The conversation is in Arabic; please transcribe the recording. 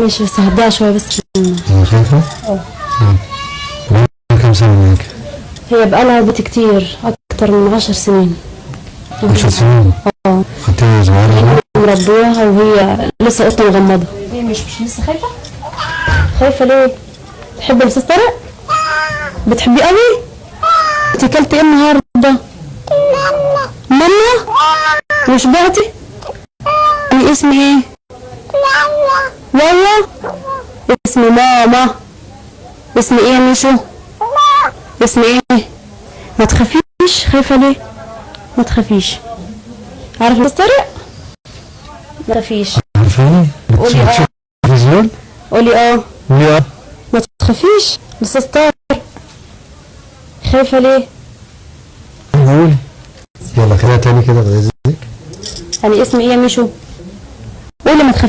ماشي بس هديها شوية بس. خايفة؟ اه. كم سنة هيك؟ هي بقالها بيت كتير أكتر من 10 سنين. 10 سنين؟ اه. خدتيها صغيرة؟ مربيها وهي لسه قطة مغمضة. هي مش لسه خايفة؟ خايفة ليه؟ تحبي الأستاذ طارق؟ بتحبيه قوي؟ انت اكلتي ايه النهارده؟ ماما؟ وشبعتي؟ يعني اسمي ايه؟ يلا اسمي ماما. اسمي ايه يا ميشو؟ اسمي ايه؟ ما تخافيش. خايفة ليه؟ ما تخافيش. عارف الأستاذ طارق؟ ما تخافيش. عارفاني؟ قولي اه. تلفزيون؟ قولي اه. لا. ما تخافيش الأستاذ طارق. خايفة ليه؟ قولي. يلا خليها تاني كده بغيظك. يعني اسمي ايه يا ميشو؟ قولي ما تخافيش.